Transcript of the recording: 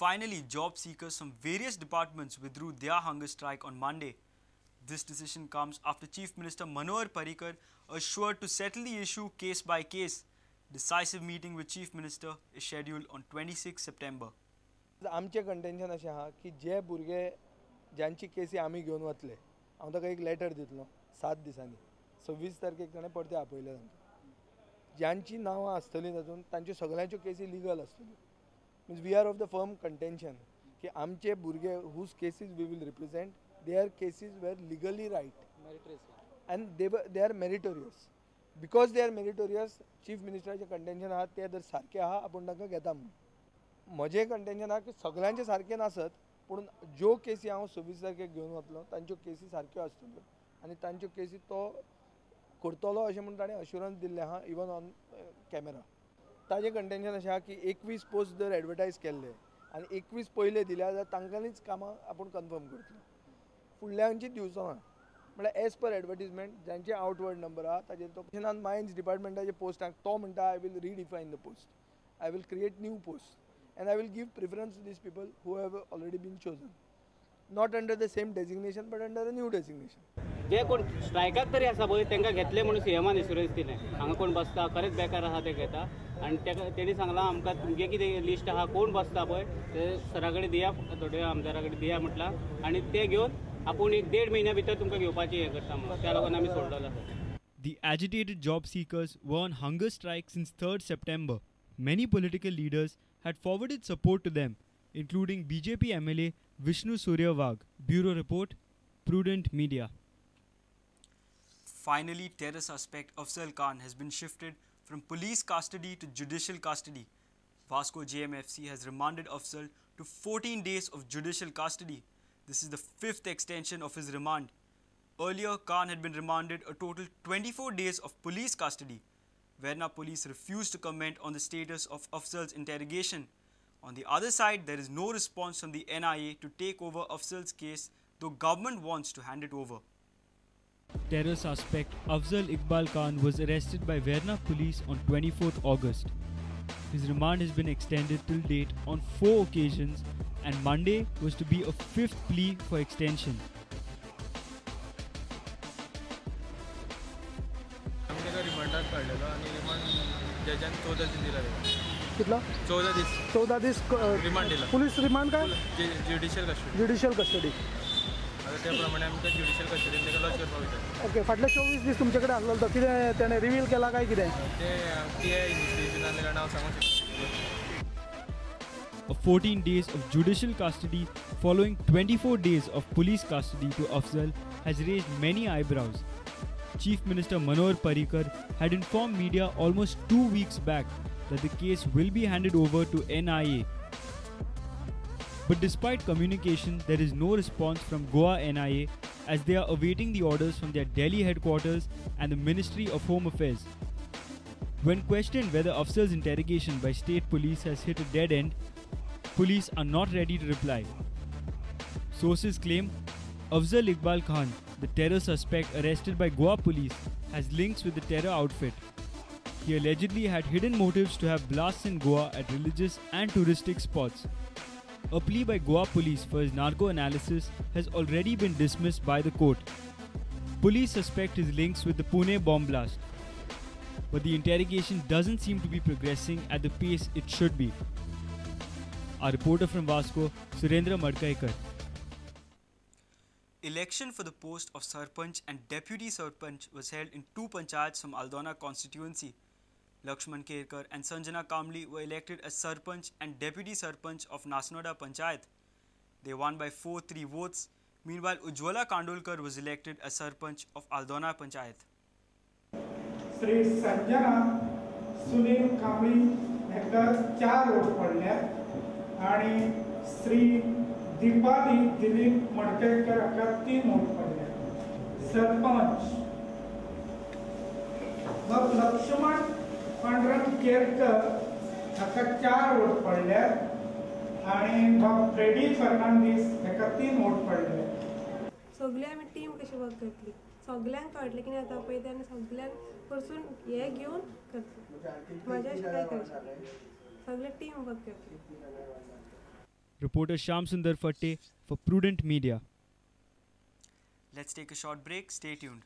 Finally, job seekers from various departments withdrew their hunger strike on Monday. This decision comes after Chief Minister Manohar Parrikar assured to settle the issue case by case. Decisive meeting with Chief Minister is scheduled on 26 September. आमचे contention अशें आहा की जे भुरगे ज्यांची केसी आमी घेवन वतले हांव ताका एक लेटर दितलो 7 दिसांनी 26 तारखेक ताणें परते आपयले तांकां ज्यांची नांवां आसतलीं तातूंत तांच्यो सगळ्यांच्यो केसी लिगल आसतल्यो means we are of the firm contention की आमचे भुरगे whose cases we will represent their cases were legally right and they are meritorious because they are meritorious chief मिनिस्टराचें कंटेंशन आहा ते जर सारकें आहा आपूण तांकां घेता म्हणून म्हजें कंटेंशन आहा की सगळ्यांचें सारकें नासत पूण ज्यो केसी हांव 26 तारखेक घेवन वतलो तांच्यो केसी सारक्यो आसतल्यो आनी तांच्यो केसी तो करतलो अशें म्हणून ताणें अश्युरन्स दिल्लें आहा इवन ऑन कॅमेरा ताजें कंटेंशन अशें आहा की 21 पोस्ट जर एडवर्टायज केल्ले आनी 21 पयले दिल्या जाल्यार तांकांनीच कामां आपूण कन्फर्म करतलो फुडल्यांची दिवचो ना म्हळ्यार एज पर एडवर्टिजमेंट ज्यांचे आउटवर्ड नंबर आहा ताजेर तो मायन्स डिपार्टमेंटाचे पोस्टाक तो म्हणटा I will redefine the post I will create new post and I will give preference to these people who have already been chosen. Not under the same designation but under a new designation. जे कोण स्ट्रायकाक तरी आसा पळय तांकां घेतले म्हणून सीएमान insurance दिलें हांगा कोण बसता खरेंच बेकार आहा ते घेता आनी तेणी सांगलां आमकां तुमगे कितें लिस्ट आहा कोण बसता पळय ते सरा कडेन दिया थोड्या आमदारा कडेन दिया म्हटलां आनी ते घेवन आपूण एक 1.5 म्हयन्या भितर तुमकां घेवपाचें हें करता म्हणून त्या लागून आमी सोडलेलो आसा. The agitated job seekers were on hunger strike since 3rd September. Many political leaders had forwarded support to them, including BJP MLA Vishnu Suryavag. Bureau Report, Prudent Media. Finally, terror suspect Afzal Khan has been shifted from police custody to judicial custody. Vasco JMFC has remanded Afzal to 14 days of judicial custody. This is the 5th extension of his remand. Earlier, Khan had been remanded a total 24 days of police custody. Verna police refused to comment on the status of Afzal's interrogation. On the other side, there is no response from the NIA to take over Afzal's case, though government wants to hand it over. Terror suspect Afzal Iqbal Khan was arrested by Verna police on 24th August. His remand has been extended till date on 4 occasions and Monday was to be a 5th plea for extension. रिमांडाक काडलेलो आनी remand Jazan 14 दीस दिला कितलो 14 दीस remand दिला police remand काय judicial custody आता त्या प्रमाणे आमकां judicial कस्टडीन ताका लॉज करपाक वयता. ओके फाटले 24 दीस तुमचे कडेन आसलो तो कितें तेणें रिवील केला काय कितें ते इन्व्हेस्टिगेशन आसलें कारण हांव सांगूंक शकना. A 14 days of judicial custody following 24 days of police custody to Afzal has raised many eyebrows. Chief Minister Manohar Parrikar had informed media almost 2 weeks back that the case will be handed over to NIA. But despite communication, there is no response from Goa NIA as they are awaiting the orders from their Delhi headquarters and the Ministry of Home Affairs. When questioned whether Afzal's interrogation by state police has hit a dead end, police are not ready to reply. Sources claim Afzal Iqbal Khan, the terror suspect arrested by Goa police, has links with the terror outfit. He allegedly had hidden motives to have blasts in Goa at religious and touristic spots. A plea by Goa police for his narco analysis has already been dismissed by the court. Police suspect his links with the Pune bomb blast. But the interrogation doesn't seem to be progressing at the pace it should be. Our reporter from Vasco, Surendra Madkaikar. Election for the post of Sarpanch and Deputy Sarpanch was held in 2 panchayats from Aldona constituency. Lakshman Kerkar and Sanjana Kamli were elected as Sarpanch and Deputy Sarpanch of Nasnoda Panchayat. They won by 4-3 votes. Meanwhile, Ujjwala Kandolkar was elected as Sarpanch of Aldona Panchayat. Sri Sanjana Sunil Kamli हाका 4 vote पडले आणि श्री दीपाली दिलीप मडकयकर हाका 3 vote पडले. सरपंच मग लक्ष्मण पांडुरंग केरकर हाका 4 vote पडले आणि Freddy Fernandes हाका 3 vote पडले. सगळे आमी टीम कशी वर्क करतली सगळ्यांक कळटलें कितें जाता पळय तेन्ना सगळ्यांक परसून हे घेवन करतली. म्हाज्या अशें काय करचें सगळे टीम वर्क करतली. Reporter Shyam Sundar Fatte for Prudent Media. Let's take a short break. Stay tuned.